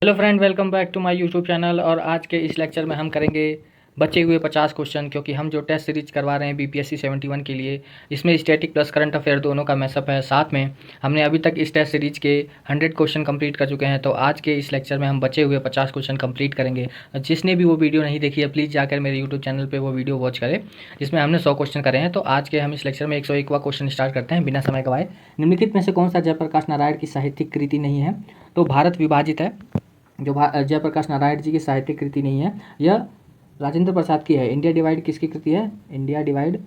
Hello friend, welcome back to my YouTube channel. और आज के इस लेक्चर में हम करेंगे बचे हुए 50 क्वेश्चन, क्योंकि हम जो टेस्ट सीरीज करवा रहे हैं बीपीएससी 71 के लिए, इसमें स्टैटिक प्लस करंट अफेयर दोनों का मैसअप है। साथ में हमने अभी तक इस टेस्ट सीरीज के 100 क्वेश्चन कंप्लीट कर चुके हैं। तो आज के इस लेक्चर में हम बचे हुए 50 क्वेश्चन कंप्लीट करेंगे। जिसने भी वो वीडियो नहीं देखी है, प्लीज़ जाकर मेरे यूट्यूब चैनल पर वो वीडियो वॉच करें, जिसमें हमने 100 क्वेश्चन करे हैं। तो आज के हम इस लेक्चर में 101वां क्वेश्चन स्टार्ट करते हैं बिना समय गवाए। निम्नलिखित में से कौन सा जयप्रकाश नारायण की साहित्यिक कृति नहीं है? तो भारत विभाजित है, जो जयप्रकाश नारायण जी की साहित्यिक कृति नहीं है, यह राजेंद्र प्रसाद की है। इंडिया डिवाइड किसकी कृति है? इंडिया डिवाइड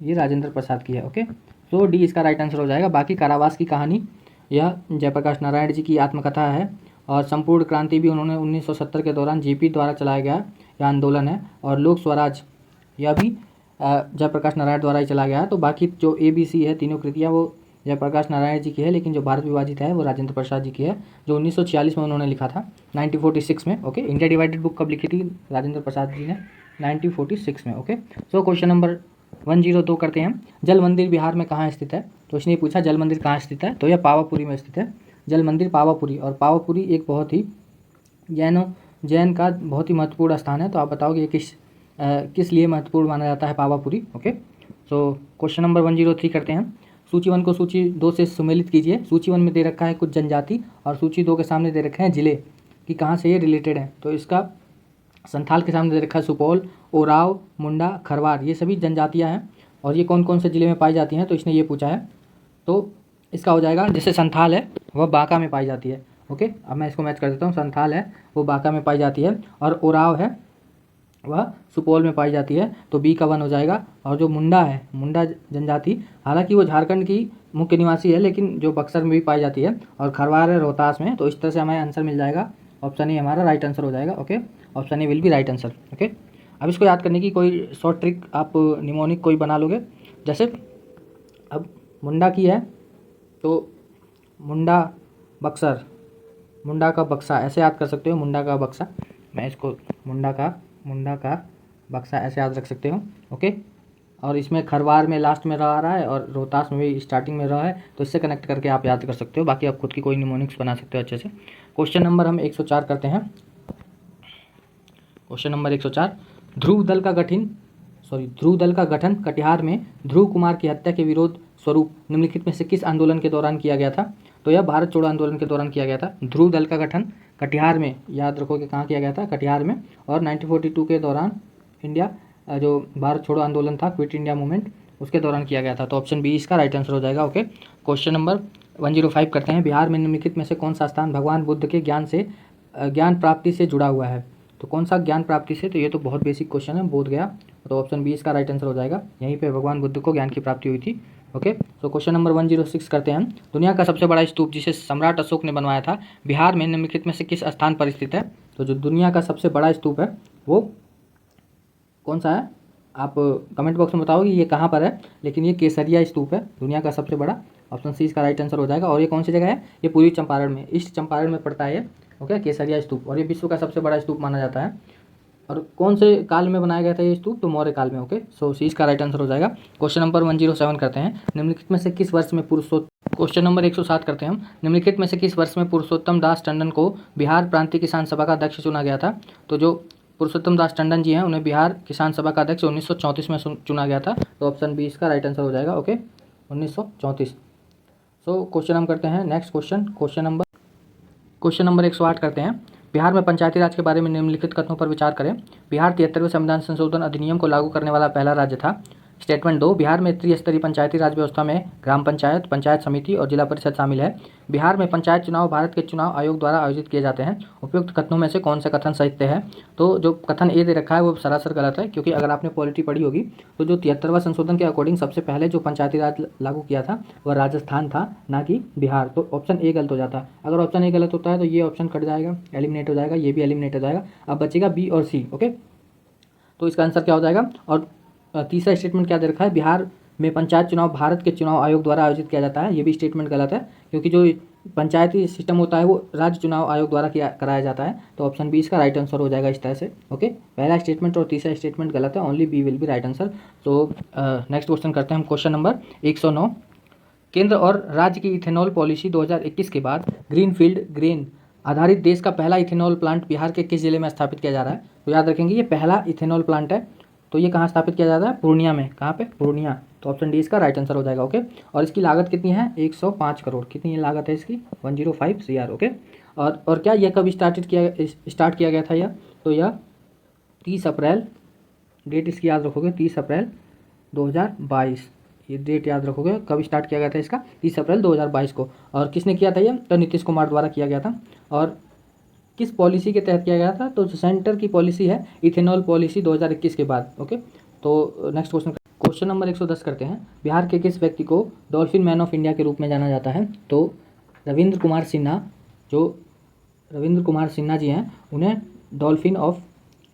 ये राजेंद्र प्रसाद की है। ओके, तो डी इसका राइट आंसर हो जाएगा। बाकी कारावास की कहानी यह जयप्रकाश नारायण जी की आत्मकथा है। और संपूर्ण क्रांति भी उन्होंने 1970 के दौरान जेपी द्वारा चलाया गया यह आंदोलन है। और लोक स्वराज यह भी जयप्रकाश नारायण द्वारा ही चलाया गया है। तो बाकी जो ABC है, तीनों कृतियाँ वो जयप्रकाश नारायण जी की है, लेकिन जो भारत विभाजित है वो राजेंद्र प्रसाद जी की है, जो 1946 में उन्होंने लिखा था, 1946 में। ओके, इंडिया डिवाइडेड बुक कब लिखी थी राजेंद्र प्रसाद जी ने? 1946 में। ओके, सो क्वेश्चन नंबर 102 करते हैं। जल मंदिर बिहार में कहाँ स्थित है? तो इसने पूछा जल मंदिर कहाँ स्थित है, तो यह पावापुरी में स्थित है। जल मंदिर पावापुरी। और पावापुरी एक बहुत ही जैन का बहुत ही महत्वपूर्ण स्थान है। तो आप बताओगे किस लिए महत्वपूर्ण माना जाता है Pawapuri? Okay, so question number 103 करते हैं। सूची 1 को सूची 2 से सुमेलित कीजिए। सूची 1 में दे रखा है कुछ जनजाति, और सूची 2 के सामने दे रखे हैं जिले कि कहाँ से ये रिलेटेड है। तो इसका संथाल के सामने दे रखा है सुपौल, ओराव, मुंडा, खरवार, ये सभी जनजातियाँ हैं। और ये कौन कौन से ज़िले में पाई जाती हैं? तो इसने ये पूछा है। तो इसका हो जाएगा, जैसे संथाल है वह बांका में पाई जाती है। ओके, अब मैं इसको मैच कर देता हूँ। संथाल है वो बांका में पाई जाती है, और ओराव है वह सुपौल में पाई जाती है। तो बी का 1 हो जाएगा। और जो मुंडा है, मुंडा जनजाति, हालांकि वो झारखंड की मुख्य निवासी है, लेकिन जो बक्सर में भी पाई जाती है। और खरवार है रोहतास में। तो इस तरह से हमारा आंसर मिल जाएगा। ऑप्शन ए हमारा राइट आंसर हो जाएगा। Okay, option A will be right answer. Okay, अब इसको याद करने की कोई शॉर्ट ट्रिक आप निमोनिक कोई बना लोगे। जैसे अब मुंडा की है तो मुंडा बक्सर, मुंडा का बक्सा, ऐसे याद कर सकते हो। मुंडा का बक्सा, मैं इसको मुंडा का बक्सा ऐसे याद रख सकते हो। ओके, और इसमें खरवार में लास्ट में रहा है, और रोहतास में भी स्टार्टिंग में रहा है। तो इससे कनेक्ट करके आप याद कर सकते हो। बाकी आप खुद की कोई निमोनिक्स बना सकते हो अच्छे से। क्वेश्चन नंबर हम 104 करते हैं। Question number 104। ध्रुव दल का गठन कटिहार में ध्रुव कुमार की हत्या के विरोध स्वरूप निम्नलिखित में से किस आंदोलन के दौरान किया गया था? तो यह भारत छोड़ो आंदोलन के दौरान किया गया था। ध्रुव दल का गठन कटिहार में, याद रखो कि कहाँ किया गया था? कटिहार में। और 1942 के दौरान इंडिया जो भारत छोड़ो आंदोलन था, क्विट इंडिया मूवमेंट, उसके दौरान किया गया था। तो ऑप्शन बी इसका राइट आंसर हो जाएगा। ओके, क्वेश्चन नंबर 105 करते हैं। बिहार में निम्नलिखित में से कौन सा स्थान भगवान बुद्ध के ज्ञान प्राप्ति से जुड़ा हुआ है? तो कौन सा ज्ञान प्राप्ति से? तो ये तो बहुत बेसिक क्वेश्चन है, बोध गया। तो ऑप्शन बी इसका राइट आंसर हो जाएगा। यहीं पे भगवान बुद्ध को ज्ञान की प्राप्ति हुई थी। ओके, तो क्वेश्चन नंबर 106 करते हैं हम। दुनिया का सबसे बड़ा स्तूप जिसे सम्राट अशोक ने बनवाया था, बिहार में निम्नलिखित में से किस स्थान पर स्थित है? तो जो दुनिया का सबसे बड़ा स्तूप है वो कौन सा है? आप कमेंट बॉक्स में बताओगे ये कहाँ पर है। लेकिन ये केसरिया स्तूप है दुनिया का सबसे बड़ा। ऑप्शन सी इसका राइट आंसर हो जाएगा। और ये कौन सी जगह है? ये पूर्वी चंपारण में, ईस्ट चंपारण में पड़ता है ये। ओके, केसरिया स्तूप। और ये विश्व का सबसे बड़ा स्तूप माना जाता है। और कौन से काल में बनाया गया था ये स्तूप? तो मौर्य काल में। ओके, सो सी इसका राइट आंसर हो जाएगा। क्वेश्चन नंबर 107 करते हैं। निम्नलिखित में से किस वर्ष में क्वेश्चन नंबर 107 करते हैं हम। निम्नलिखित में से किस वर्ष में पुरुषोत्तम दास टंडन को बिहार प्रांतीय किसान सभा का अध्यक्ष चुना गया था? तो जो पुरुषोत्तम दास टंडन जी हैं, उन्हें बिहार किसान सभा का अध्यक्ष 1934 में चुना गया था। तो ऑप्शन बी इसका राइट आंसर हो जाएगा। ओके, 1934। सो क्वेश्चन हम करते हैं नेक्स्ट क्वेश्चन। क्वेश्चन नंबर 108 करते हैं। बिहार में पंचायती राज के बारे में निम्नलिखित कथनों पर विचार करें। बिहार 73वें संविधान संशोधन अधिनियम को लागू करने वाला पहला राज्य था। स्टेटमेंट 2। बिहार में त्रिस्तरीय पंचायती राज व्यवस्था में ग्राम पंचायत, पंचायत समिति और जिला परिषद शामिल है। बिहार में पंचायत चुनाव भारत के चुनाव आयोग द्वारा आयोजित किए जाते हैं। उपयुक्त कथनों में से कौन सा कथन सत्य है? तो जो कथन ए दे रखा है वो सरासर गलत है, क्योंकि अगर आपने पॉलिटी पढ़ी होगी तो जो 73वां संशोधन के अकॉर्डिंग सबसे पहले जो पंचायती राज लागू किया था वह राजस्थान था, ना कि बिहार। तो ऑप्शन ए गलत हो जाता। अगर ऑप्शन ए गलत होता है तो ये ऑप्शन कट जाएगा, एलिमिनेट हो जाएगा, ये भी एलिमिनेट हो जाएगा। अब बचेगा बी और सी। ओके, तो इसका आंसर क्या हो जाएगा? और तीसरा स्टेटमेंट क्या दे रखा है? बिहार में पंचायत चुनाव भारत के चुनाव आयोग द्वारा आयोजित किया जाता है। ये भी स्टेटमेंट गलत है, क्योंकि जो पंचायती सिस्टम होता है वो राज्य चुनाव आयोग द्वारा कराया जाता है। तो ऑप्शन बी इसका राइट आंसर हो जाएगा इस तरह से। ओके, पहला स्टेटमेंट और तीसरा स्टेटमेंट गलत है, only B will be right answer. तो नेक्स्ट क्वेश्चन करते हैं हम। Question number 109। केंद्र और राज्य की इथेनॉल पॉलिसी 2021 के बाद ग्रीनफील्ड ग्रेन आधारित देश का पहला इथेनॉल प्लांट बिहार के किस जिले में स्थापित किया जा रहा है? तो याद रखेंगे ये पहला इथेनॉल प्लांट है, तो ये कहाँ स्थापित किया जा रहा है? पूर्णिया में। कहाँ पे? पूर्णिया। तो ऑप्शन डी इसका राइट आंसर हो जाएगा। ओके, और इसकी लागत कितनी है? 105 करोड़। कितनी लागत है इसकी? 105 CR। ओके, और क्या यह कब स्टार्ट किया गया था यह? तो यह 30 अप्रैल, डेट इसकी याद रखोगे, 30 अप्रैल 2022। ये डेट याद रखोगे, कब स्टार्ट किया गया था इसका? 30 अप्रैल 2022 को। और किसने किया था? ये तो नीतीश कुमार द्वारा किया गया था। और किस पॉलिसी के तहत किया गया था? तो सेंटर की पॉलिसी है इथेनॉल पॉलिसी 2021 के बाद। ओके, तो नेक्स्ट क्वेश्चन नंबर 110 करते हैं। बिहार के किस व्यक्ति को डॉल्फिन मैन ऑफ इंडिया के रूप में जाना जाता है? तो रविंद्र कुमार सिन्हा, जो रविंद्र कुमार सिन्हा जी हैं, उन्हें डॉल्फिन ऑफ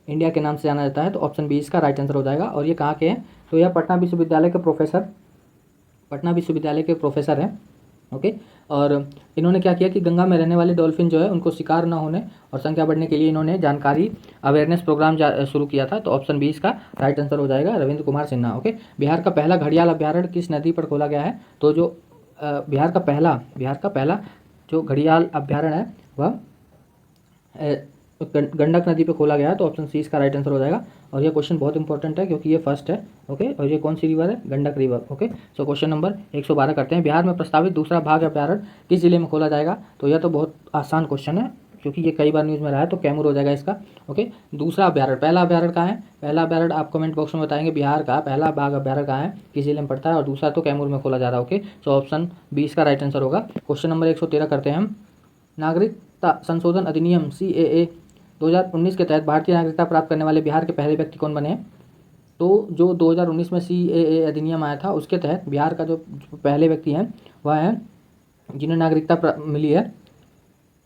इंडिया के नाम से जाना जाता है। तो ऑप्शन बी इसका राइट आंसर हो जाएगा। और ये कहाँ के हैं? तो यह पटना विश्वविद्यालय के प्रोफेसर हैं। ओके, और इन्होंने क्या किया कि गंगा में रहने वाले डॉल्फिन जो है उनको शिकार न होने और संख्या बढ़ने के लिए इन्होंने जानकारी अवेयरनेस प्रोग्राम शुरू किया था। तो ऑप्शन बी इसका राइट आंसर हो जाएगा, रविंद्र कुमार सिन्हा। ओके, बिहार का पहला घड़ियाल अभ्यारण्य किस नदी पर खोला गया है? तो जो बिहार का पहला जो घड़ियाल अभ्यारण्य है वह गंडक नदी पे खोला गया है। तो ऑप्शन सी इसका राइट आंसर हो जाएगा। और ये क्वेश्चन बहुत इंपॉर्टेंट है क्योंकि ये फर्स्ट है। ओके, और ये कौन सी रिवर है? Gandak river. Okay, so question number 112 करते हैं। बिहार में प्रस्तावित दूसरा बाघ अभ्यारण्य किस जिले में खोला जाएगा? तो यह तो बहुत आसान क्वेश्चन है क्योंकि ये कई बार न्यूज़ में रहा है, तो कैमूर हो जाएगा इसका। ओके, दूसरा अभ्यारण्य, पहला अभ्यारण्य कहाँ है? पहला अभ्यारण्य आप कमेंट बॉक्स में बताएंगे बिहार का पहला बाघ अभ्यारण्य कहाँ है, किस जिले में पड़ता है, और दूसरा तो कैमूर में खोला जा रहा है। ओके, सो ऑप्शन बी इसका राइट आंसर होगा। क्वेश्चन नंबर 113 करते हैं हम। नागरिकता संशोधन अधिनियम CAA 2019 के तहत भारतीय नागरिकता प्राप्त करने वाले बिहार के पहले व्यक्ति कौन बने? तो जो 2019 में CAA अधिनियम आया था उसके तहत बिहार का जो पहले व्यक्ति हैं वह है, जिन्हें नागरिकता मिली है,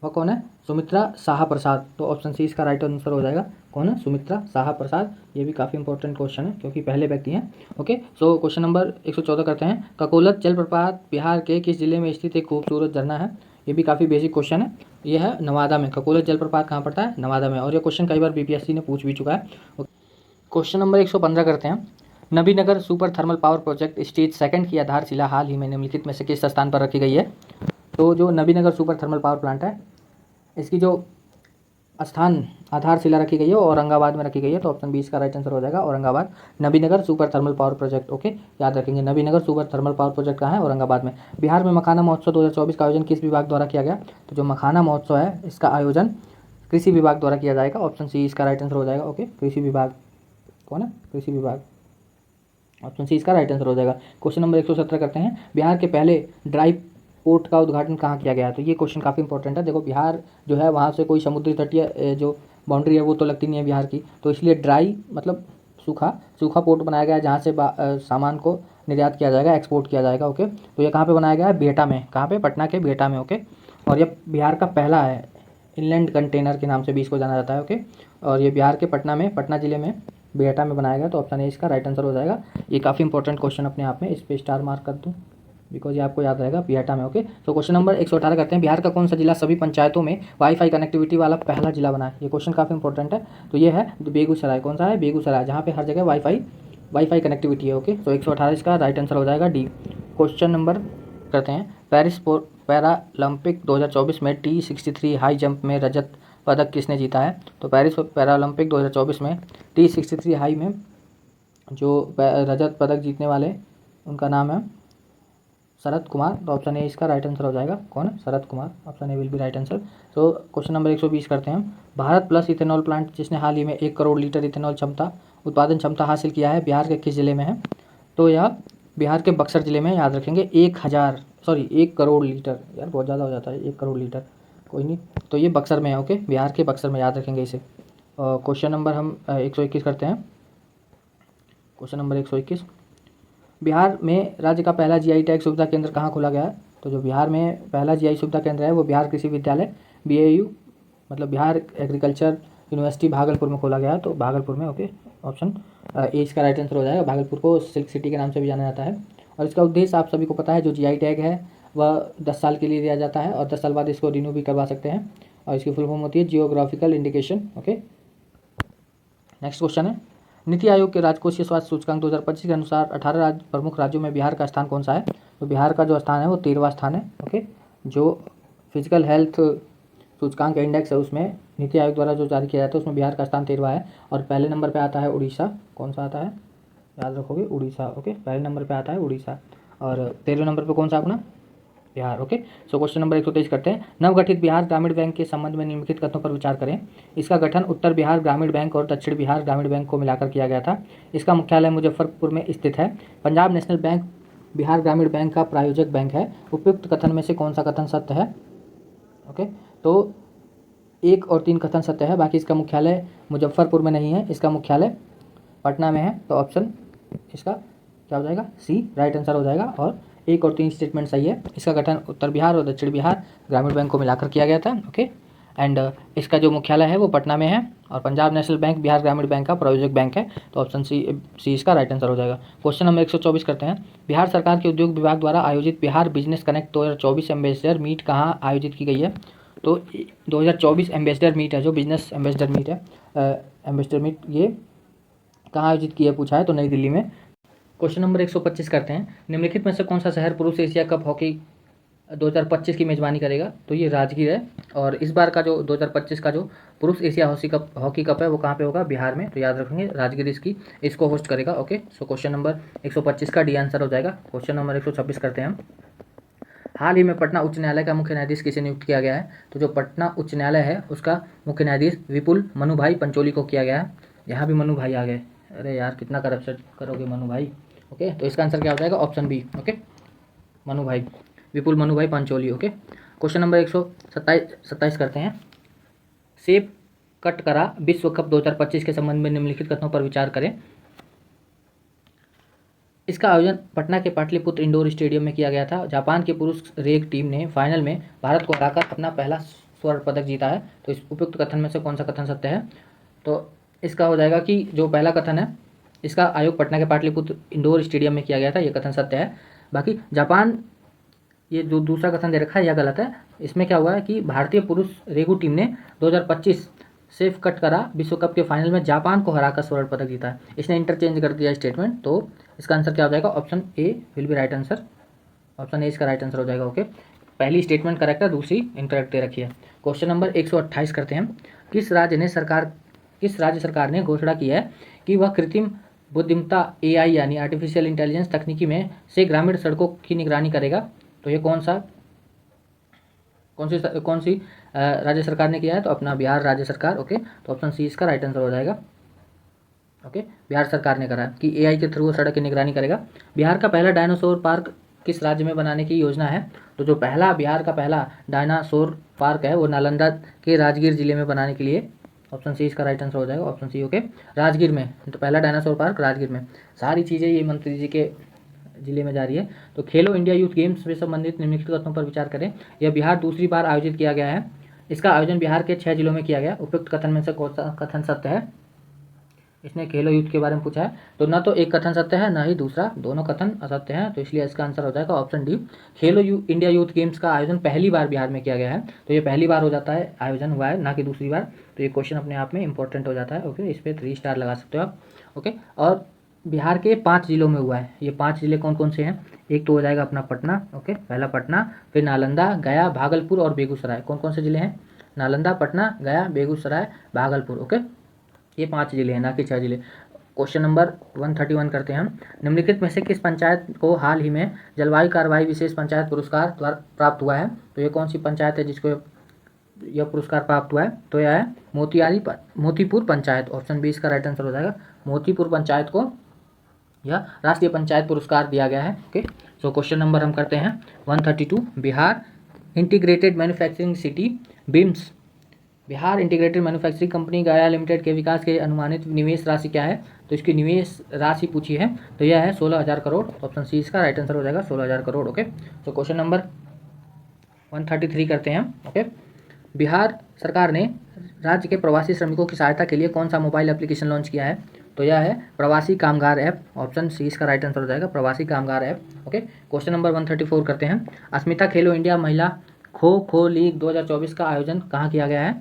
वह कौन है? सुमित्रा शाह प्रसाद। तो ऑप्शन सी इसका राइट आंसर हो जाएगा। कौन है? सुमित्रा शाह प्रसाद। ये भी काफ़ी इंपॉर्टेंट क्वेश्चन है क्योंकि पहले व्यक्ति हैं। ओके, सो क्वेश्चन नंबर 114 करते हैं। ककोलत जलप्रपात बिहार के किस जिले में स्थित एक खूबसूरत झरना है? ये भी काफ़ी बेसिक क्वेश्चन है। ये है नवादा में। ककोलत जलप्रपात कहाँ पड़ता है? नवादा में। और ये क्वेश्चन कई बार BPSC ने पूछ भी चुका है। क्वेश्चन नंबर 115 करते हैं। Nabinagar super thermal power project stage 2 की आधारशिला हाल ही में निम्नलिखित में से किस स्थान पर रखी गई है? तो जो Nabinagar super thermal power plant है, इसकी जो स्थान आधारशिला रखी गई है वो औरंगाबाद में रखी गई है। तो ऑप्शन बी इसका राइट आंसर हो जाएगा, Aurangabad. Nabinagar super thermal power project. Okay, याद रखेंगे, Nabinagar super thermal power project कहाँ है? औरंगाबाद में। बिहार में मखाना महोत्सव 2024 का आयोजन किस विभाग द्वारा किया गया? तो जो मखाना महोत्सव है इसका आयोजन कृषि विभाग द्वारा किया जाएगा। ऑप्शन सी इसका राइट आंसर हो जाएगा। ओके, कृषि विभाग। कौन है? कृषि विभाग। ऑप्शन सी इसका राइट आंसर हो जाएगा। क्वेश्चन नंबर 117 करते हैं। बिहार के पहले ड्राई पोर्ट का उद्घाटन कहाँ किया गया है? तो ये क्वेश्चन काफ़ी इंपॉर्टेंट है। देखो, बिहार जो है वहाँ से कोई समुद्री तटीय जो बाउंड्री है वो तो लगती नहीं है बिहार की, तो इसलिए ड्राई मतलब सूखा पोर्ट बनाया गया है जहाँ से सामान को निर्यात किया जाएगा, एक्सपोर्ट किया जाएगा। ओके, तो ये कहाँ पे बनाया गया है? बिहटा में। कहाँ पे? पटना के बिहटा में। ओके, और ये बिहार का पहला है, इनलैंड कंटेनर के नाम से भी इसको जाना जाता है। ओके, और ये बिहार के पटना जिले में बिहटा में बनाया गया। तो ऑप्शन ए इसका राइट आंसर हो जाएगा। ये काफ़ी इंपॉर्टेंट क्वेश्चन अपने आप में, इस पर स्टार मार्क कर दूँ बिकॉज ये आपको याद रहेगा, बिहटा में। ओके, तो क्वेश्चन नंबर 118 करते हैं। बिहार का कौन सा जिला सभी पंचायतों में वाईफाई कनेक्टिविटी वाला पहला जिला बना है? ये क्वेश्चन काफ़ी इंपॉर्टेंट है। तो ये है बेगूसराय। कौन सा है? बेगूसराय, जहाँ पे हर जगह वाईफाई कनेक्टिविटी है। ओके, तो 118 इसका राइट आंसर हो जाएगा, डी। क्वेश्चन नंबर करते हैं। पेरिस पैरालंपिक 2024 में T63 हाई जंप में रजत पदक किसने जीता है? तो पेरिस पैरालंपिक 2024 में T63 हाई में जो रजत पदक जीतने वाले, उनका नाम है शरद कुमार। तो ऑप्शन ए इसका राइट आंसर हो जाएगा। कौन है? Sharad Kumar. Option A will be right answer. तो क्वेश्चन नंबर 120 करते हैं। भारत प्लस इथेनॉल प्लांट जिसने हाल ही में 1 करोड़ लीटर इथेनॉल उत्पादन क्षमता हासिल किया है, बिहार के किस जिले में है? तो यह बिहार के बक्सर जिले में। याद रखेंगे, 1 करोड़ लीटर, यार बहुत ज़्यादा हो जाता है 1 करोड़ लीटर, कोई नहीं। तो ये बक्सर में है। ओके, बिहार के बक्सर में, याद रखेंगे इसे। क्वेश्चन नंबर हम 121 करते हैं। Question number 121। बिहार में राज्य का पहला GI टैग सुविधा केंद्र कहाँ खोला गया है? तो जो बिहार में पहला GI सुविधा केंद्र है वो बिहार कृषि विद्यालय BAU मतलब बिहार एग्रीकल्चर यूनिवर्सिटी भागलपुर में खोला गया है। तो भागलपुर में। ओके, ऑप्शन ए इसका राइट आंसर हो जाएगा। भागलपुर को सिल्क सिटी के नाम से भी जाना जाता है। और इसका उद्देश्य आप सभी को पता है, जो GI टैग है वह 10 साल के लिए दिया जाता है और 10 साल बाद इसको रिन्यू भी करवा सकते हैं। और इसकी फुल फॉर्म होती है geographical indication. Okay, next question है। नीति आयोग के राजकोषीय स्वास्थ्य सूचकांक 2025 के अनुसार 18 प्रमुख राज्यों में बिहार का स्थान कौन सा है? तो बिहार का जो स्थान है वो 13वां स्थान है। ओके, जो फिजिकल हेल्थ सूचकांक इंडेक्स है उसमें नीति आयोग द्वारा जो जारी किया जाता है उसमें बिहार का स्थान 13वां है और पहले नंबर पे आता है उड़ीसा। कौन सा आता है, याद रखोगे, उड़ीसा। ओके, पहले नंबर पे आता है उड़ीसा और 13वें नंबर पे कौन सा अपना Bihar. Okay, so question number 123 करते हैं। नवगठित बिहार ग्रामीण बैंक के संबंध में निम्नलिखित कथनों पर विचार करें। इसका गठन उत्तर बिहार ग्रामीण बैंक और दक्षिण बिहार ग्रामीण बैंक को मिलाकर किया गया था। इसका मुख्यालय मुजफ्फरपुर में स्थित है। पंजाब नेशनल बैंक बिहार ग्रामीण बैंक का प्रायोजक बैंक है। उपयुक्त कथन में से कौन सा कथन सत्य है। ओके, तो 1 और 3 कथन सत्य है, बाकी इसका मुख्यालय मुजफ्फरपुर में नहीं है, इसका मुख्यालय पटना में है। तो ऑप्शन इसका क्या हो जाएगा, सी राइट आंसर हो जाएगा। और 1 और 3 स्टेटमेंट सही है। इसका गठन उत्तर बिहार और दक्षिण बिहार ग्रामीण बैंक को मिलाकर किया गया था। ओके, एंड इसका जो मुख्यालय है वो पटना में है और पंजाब नेशनल बैंक बिहार ग्रामीण बैंक का प्रायोजक बैंक है। तो ऑप्शन सी इसका राइट आंसर हो जाएगा। क्वेश्चन नंबर 124 करते हैं। बिहार सरकार के उद्योग विभाग द्वारा आयोजित Bihar business connect 2024 ambassador meet कहाँ आयोजित की गई है। तो 2024 एम्बेसडर मीट है, जो बिजनेस एम्बेसडर मीट है, एम्बेसडर मीट ये कहाँ आयोजित किया पूछा है, तो नई दिल्ली में। क्वेश्चन नंबर 125 करते हैं। निम्नलिखित में से कौन सा शहर पुरुष एशिया कप हॉकी 2025 की मेजबानी करेगा। तो ये राजगीर है और इस बार का जो 2025 का जो पुरुष एशिया हॉकी कप है वो कहाँ पे होगा, बिहार में। तो याद रखेंगे राजगीर इसको होस्ट करेगा। ओके, सो क्वेश्चन नंबर 125 का डी आंसर हो जाएगा। क्वेश्चन नंबर 126 करते हैं। हाल ही में पटना उच्च न्यायालय का मुख्य न्यायाधीश किसे नियुक्त किया गया है। तो जो पटना उच्च न्यायालय है उसका मुख्य न्यायाधीश विपुल मनु भाई पंचोली को किया गया है। यहाँ भी मनु भाई आ गए, अरे यार कितना करप्शन करोगे मनु भाई। ओके, तो इसका आंसर क्या हो जाएगा, ऑप्शन बी। ओके, मनु भाई, विपुल मनु भाई पंचोली। ओके, क्वेश्चन नंबर 127 करते हैं। सेप कटकरा विश्व कप 2025 के संबंध में निम्नलिखित कथनों पर विचार करें। इसका आयोजन पटना के पाटलिपुत्र इंडोर स्टेडियम में किया गया था। जापान की पुरुष रेग टीम ने फाइनल में भारत को हराकर अपना पहला स्वर्ण पदक जीता है। तो इस उपयुक्त कथन में से कौन सा कथन सत्य है। तो इसका हो जाएगा कि जो पहला कथन है इसका आयोग पटना के पाटलिपुत्र इंडोर स्टेडियम में किया गया था, ये कथन सत्य है। बाकी जापान, ये जो दूसरा कथन दे रखा है यह गलत है। इसमें क्या हुआ है कि भारतीय पुरुष रेगू टीम ने 2025 सेफ कटकरा विश्व कप के फाइनल में जापान को हराकर स्वर्ण पदक जीता है। इसने इंटरचेंज कर दिया स्टेटमेंट। तो इसका आंसर क्या हो जाएगा, option A will be right answer. Option A इसका राइट आंसर हो जाएगा। ओके, पहली स्टेटमेंट करेक्ट है, दूसरी इनकरेक्ट दे रखी है। क्वेश्चन नंबर 128 करते हैं। किस राज्य सरकार ने घोषणा की है कि वह कृत्रिम बुद्धिमत्ता AI यानी आर्टिफिशियल इंटेलिजेंस तकनीकी में से ग्रामीण सड़कों की निगरानी करेगा। तो ये कौन सी राज्य सरकार ने किया है, तो अपना बिहार राज्य सरकार। ओके, तो ऑप्शन सी इसका राइट आंसर हो जाएगा। ओके, बिहार सरकार ने करा कि AI के थ्रू वो सड़क की निगरानी करेगा। बिहार का पहला डायनासोर पार्क किस राज्य में बनाने की योजना है। तो जो बिहार का पहला डायनासोर पार्क है वो नालंदा के राजगीर जिले में बनाने के लिए, ऑप्शन सी इसका राइट आंसर हो जाएगा। Option C. ओके, राजगीर में, तो पहला डायनासोर पार्क राजगीर में। सारी चीज़ें ये मंत्री जी के जिले में जा रही है। तो खेलो इंडिया यूथ गेम्स से संबंधित निम्नलिखित कथनों पर विचार करें। यह बिहार दूसरी बार आयोजित किया गया है। इसका आयोजन बिहार के 6 जिलों में किया गया। उपयुक्त कथन में से कौन सा कथन सत्य है। इसने खेलो यूथ के बारे में पूछा है, तो न तो एक कथन सत्य है न ही दूसरा, दोनों कथन असत्य हैं। तो इसलिए इसका आंसर हो जाएगा ऑप्शन डी। खेलो इंडिया यूथ गेम्स का आयोजन पहली बार बिहार में किया गया है। तो ये पहली बार हो जाता है, आयोजन हुआ है, ना कि दूसरी बार। तो ये क्वेश्चन अपने आप में इंपॉर्टेंट हो जाता है। ओके, इस पर 3 स्टार लगा सकते हो आप। ओके, और बिहार के 5 जिलों में हुआ है। ये 5 जिले कौन कौन से हैं, एक तो हो जाएगा अपना पटना। ओके, पहला पटना, फिर नालंदा, गया, भागलपुर और बेगूसराय। कौन कौन से जिले हैं, नालंदा, पटना, गया, बेगूसराय, भागलपुर। ओके, ये 5 जिले हैं, ना कि 6 जिले। क्वेश्चन नंबर 131 करते हैं हम। निम्नलिखित में से किस पंचायत को हाल ही में जलवायु कार्रवाई विशेष पंचायत पुरस्कार प्राप्त हुआ है। तो ये कौन सी पंचायत है जिसको यह पुरस्कार प्राप्त हुआ है। तो यह है मोतीपुर पंचायत। ऑप्शन बी इसका राइट आंसर हो जाएगा। मोतीपुर पंचायत को यह राष्ट्रीय पंचायत पुरस्कार दिया गया है। ओके, सो क्वेश्चन नंबर हम करते हैं 132। Bihar integrated manufacturing city beams, Bihar integrated manufacturing company गया लिमिटेड के विकास के अनुमानित निवेश राशि क्या है। तो इसकी निवेश राशि पूछी है, तो यह है 16,000 करोड़। ऑप्शन सी इसका राइट आंसर हो जाएगा, 16,000 करोड़। ओके, तो क्वेश्चन नंबर 133 करते हैं। ओके, बिहार सरकार ने राज्य के प्रवासी श्रमिकों की सहायता के लिए कौन सा मोबाइल एप्लीकेशन लॉन्च किया है। तो यह है प्रवासी कामगार ऐप। ऑप्शन सी इसका राइट आंसर हो जाएगा, प्रवासी कामगार ऐप। ओके, क्वेश्चन नंबर 134 करते हैं। अस्मिता खेलो इंडिया महिला खो खो लीग 2024 का आयोजन कहाँ किया गया है।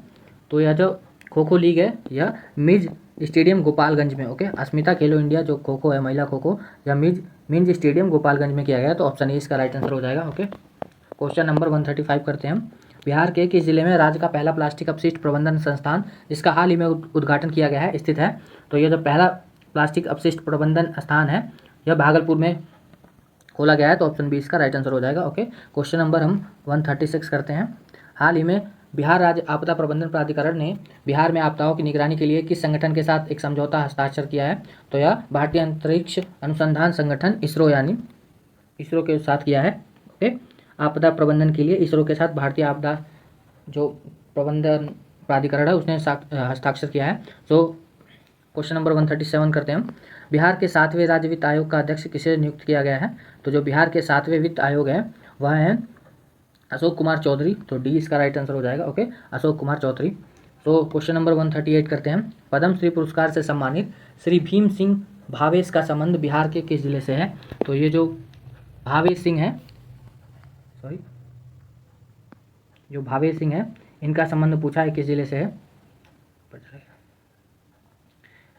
तो यह जो खो खो लीग है यह मिज स्टेडियम गोपालगंज में। ओके, अस्मिता खेलो इंडिया जो खो खो है, महिला खो खो, यह मिज स्टेडियम गोपालगंज में किया गया। तो ऑप्शन ए इसका राइट आंसर हो जाएगा। ओके, क्वेश्चन नंबर 135 करते हैं हम। बिहार के किस जिले में राज्य का पहला प्लास्टिक अपशिष्ट प्रबंधन संस्थान, जिसका हाल ही में उद्घाटन किया गया है, स्थित है? तो ये जो पहला प्लास्टिक अपशिष्ट प्रबंधन स्थान है यह भागलपुर में खोला गया है। तो ऑप्शन बी इसका राइट आंसर हो जाएगा। ओके, क्वेश्चन नंबर हम 136 करते हैं। हाल ही में बिहार राज्य आपदा प्रबंधन प्राधिकरण ने बिहार में आपदाओं की निगरानी के लिए किस संगठन के साथ एक समझौता हस्ताक्षर किया है? तो यह भारतीय अंतरिक्ष अनुसंधान संगठन इसरो यानी इसरो के साथ किया है। ओके, आपदा प्रबंधन के लिए इसरो के साथ भारतीय आपदा जो प्रबंधन प्राधिकरण है उसने हस्ताक्षर किया है। तो क्वेश्चन नंबर 137 करते हैं हम। बिहार के 7वें राज्य वित्त आयोग का अध्यक्ष किसे नियुक्त किया गया है? तो जो बिहार के 7वें वित्त आयोग है वह है अशोक कुमार चौधरी। तो डी इसका राइट आंसर हो जाएगा। ओके, अशोक कुमार चौधरी। तो क्वेश्चन नंबर 138 करते हैं। पद्म श्री पुरस्कार से सम्मानित श्री भीम सिंह भावेश का संबंध बिहार के किस जिले से है? तो ये जो भावेश सिंह है, जो भावेश सिंह है इनका संबंध पूछा है किस जिले से है?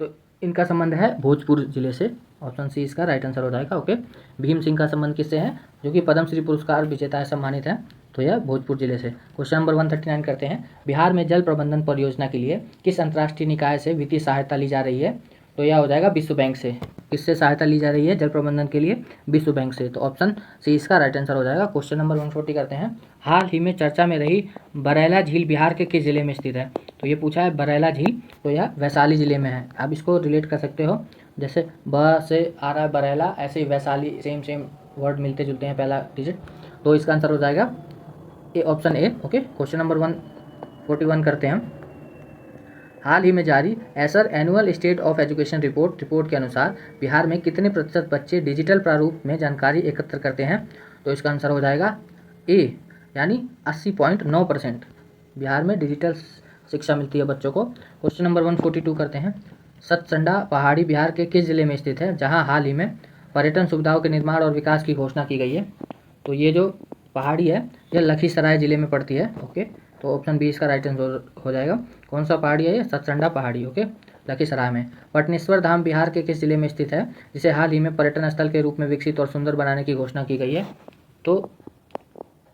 तो इनका संबंध है भोजपुर जिले से। ऑप्शन सी इसका राइट आंसर हो जाएगा। ओके, भीम सिंह का संबंध किससे है? जो कि पद्म श्री पुरस्कार विजेता है, सम्मानित है, तो यह भोजपुर जिले से। क्वेश्चन नंबर 139 करते हैं। बिहार में जल प्रबंधन परियोजना के लिए किस अंतर्राष्ट्रीय निकाय से वित्तीय सहायता ली जा रही है? तो यह हो जाएगा विश्व बैंक से। किससे सहायता ली जा रही है जल प्रबंधन के लिए? विश्व बैंक से। तो ऑप्शन सी इसका राइट आंसर हो जाएगा। क्वेश्चन नंबर 140 करते हैं। हाल ही में चर्चा में रही बरैला झील बिहार के किस जिले में स्थित है? तो ये पूछा है बरैला झील, तो यह वैशाली जिले में है। आप इसको रिलेट कर सकते हो, जैसे ब से आ रहा है बरैला, ऐसे ही वैशाली, सेम वर्ड मिलते जुलते हैं पहला डिजिट। तो इसका आंसर हो जाएगा A, option A. Okay, question number 141 करते हैं। हाल ही में जारी ASER annual state of education report के अनुसार बिहार में कितने प्रतिशत बच्चे डिजिटल प्रारूप में जानकारी एकत्र करते हैं? तो इसका आंसर हो जाएगा ए, यानी 80.9% बिहार में डिजिटल शिक्षा मिलती है बच्चों को। क्वेश्चन नंबर 142 करते हैं। सतसंडा पहाड़ी बिहार के किस जिले में स्थित है, जहां हाल ही में पर्यटन सुविधाओं के निर्माण और विकास की घोषणा की गई है? तो ये जो पहाड़ी है यह लखीसराय जिले में पड़ती है। ओके, तो ऑप्शन बी इसका राइट आंसर हो जाएगा। कौन सा पहाड़ी है ये? सतसंडा पहाड़ी। ओके, लखीसराय में। पटनेश्वर धाम बिहार के किस जिले में स्थित है, जिसे हाल ही में पर्यटन स्थल के रूप में विकसित और सुंदर बनाने की घोषणा की गई है? तो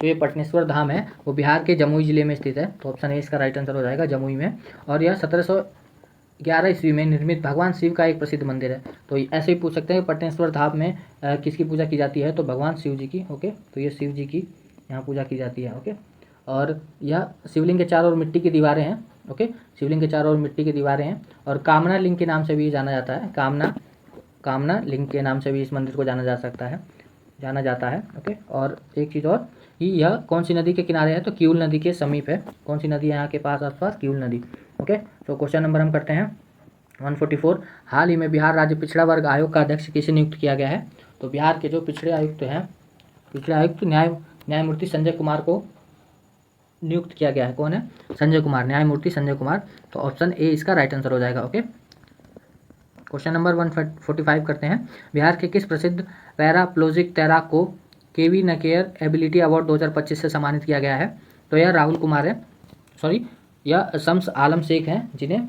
ये पटनेश्वर धाम है वो बिहार के जमुई जिले में स्थित है। तो ऑप्शन ए इसका राइट आंसर हो जाएगा, जमुई में। और यह 1711 ईस्वी में निर्मित भगवान शिव का एक प्रसिद्ध मंदिर है। तो ऐसे ही पूछ सकते हैं पटनेश्वर धाम में किसकी पूजा की जाती है? तो भगवान शिव जी की। ओके, तो ये शिव जी की यहाँ पूजा की जाती है। ओके, और यह शिवलिंग के चारों ओर मिट्टी की दीवारें हैं। ओके, शिवलिंग के चारों ओर मिट्टी की दीवारें हैं और कामना लिंग के नाम से भी जाना जाता है। कामना लिंग के नाम से भी इस मंदिर को जाना जाता है। ओके, और एक चीज़ और कि यह कौन सी नदी के किनारे है? तो किऊल नदी के समीप है। कौन सी नदी है यहाँ के पास आसपास? किऊल नदी। ओके, तो क्वेश्चन नंबर हम करते हैं 144। हाल ही में बिहार राज्य पिछड़ा वर्ग आयोग का अध्यक्ष किसे नियुक्त किया गया है? तो बिहार के जो पिछड़े आयुक्त हैं, पिछड़े आयुक्त न्यायमूर्ति संजय कुमार को नियुक्त किया गया है। कौन है? संजय कुमार, न्यायमूर्ति संजय कुमार। तो ऑप्शन ए इसका राइट आंसर हो जाएगा। ओके, क्वेश्चन नंबर 145 करते हैं। बिहार के किस प्रसिद्ध पैराप्लोजिक तैराक को केवी नकेयर एबिलिटी अवार्ड 2025 से सम्मानित किया गया है? तो यह राहुल कुमार है, यह शम्स आलम शेख हैं, जिन्हें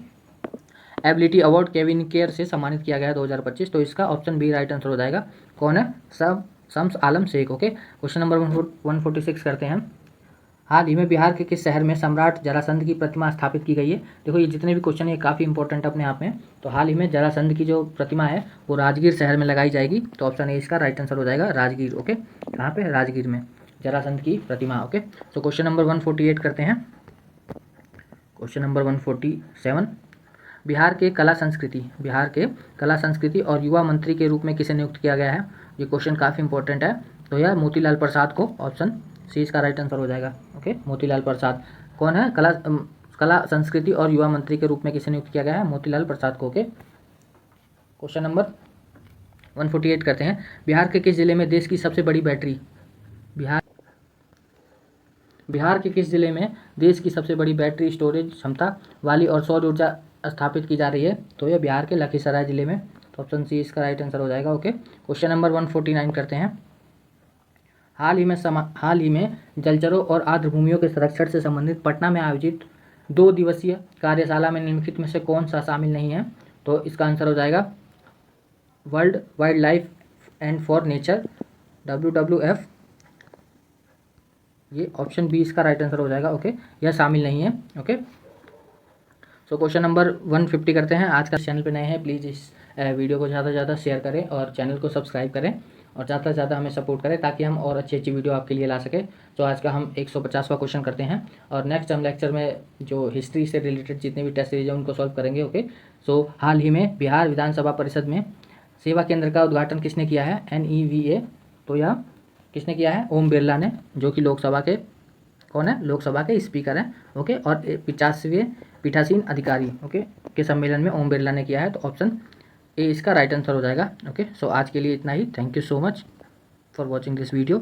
एबिलिटी अवार्ड केविन केयर से सम्मानित किया गया है 2025। तो इसका ऑप्शन बी राइट आंसर हो जाएगा। कौन है? शम्स आलम शेख। ओके, क्वेश्चन नंबर 146 करते हैं। हाल ही में बिहार के किस शहर में सम्राट जरासंध की प्रतिमा स्थापित की गई है? देखो ये जितने भी क्वेश्चन ये काफ़ी इंपॉर्टेंट अपने आप में। तो हाल ही में जरासंध की जो प्रतिमा है वो राजगीर शहर में लगाई जाएगी। तो ऑप्शन ए इसका राइट आंसर हो जाएगा, राजगीर। ओके, कहाँ पे? राजगीर में जरासंध की प्रतिमा। ओके, तो क्वेश्चन नंबर 148 करते हैं। Question number 147। बिहार के कला संस्कृति और युवा मंत्री के रूप में किसे नियुक्त किया गया है? ये क्वेश्चन काफ़ी इंपॉर्टेंट है। तो यह मोतीलाल प्रसाद को। ऑप्शन सी इसका राइट आंसर हो जाएगा। ओके, मोतीलाल प्रसाद। कौन है? कला संस्कृति और युवा मंत्री के रूप में किसे नियुक्त किया गया है? मोतीलाल प्रसाद को। ओके, क्वेश्चन नंबर 148 करते हैं। बिहार के किस जिले में देश की सबसे बड़ी बैटरी बिहार के किस जिले में देश की सबसे बड़ी बैटरी स्टोरेज क्षमता वाली और सौर ऊर्जा स्थापित की जा रही है? तो यह बिहार के लखीसराय जिले में। तो ऑप्शन सी इसका राइट आंसर हो जाएगा। ओके, क्वेश्चन नंबर 149 करते हैं। हाल ही में जलचरों और आर्द्रभूमियों के संरक्षण से संबंधित पटना में आयोजित 2 दिवसीय कार्यशाला में निम्नलिखित में से कौन सा शामिल नहीं है? तो इसका आंसर हो जाएगा world wild life and for nature, WWF ये ऑप्शन बी इसका राइट आंसर हो जाएगा। ओके, यह शामिल नहीं है। ओके, सो क्वेश्चन नंबर 150 करते हैं। आज का चैनल पे नए हैं, प्लीज़ इस वीडियो को ज़्यादा से ज़्यादा शेयर करें और चैनल को सब्सक्राइब करें और ज़्यादा से ज़्यादा हमें सपोर्ट करें ताकि हम और अच्छी अच्छी वीडियो आपके लिए ला सकें। तो आज का हम 150वां क्वेश्चन करते हैं और नेक्स्ट हम लेक्चर में जो हिस्ट्री से रिलेटेड जितने भी टेस्ट सीरीज हैं उनको सॉल्व करेंगे। ओके, सो हाल ही में बिहार विधानसभा परिषद में सेवा केंद्र का उद्घाटन किसने किया है? NEVA। तो यह किसने किया है? ओम बिरला ने, जो कि लोकसभा के कौन है? लोकसभा के स्पीकर हैं। ओके, और 50वें पीठासीन अधिकारी ओके के सम्मेलन में ओम बिरला ने किया है। तो ऑप्शन ए इसका राइट आंसर हो जाएगा। ओके, सो आज के लिए इतना ही। Thank you so much for watching this video.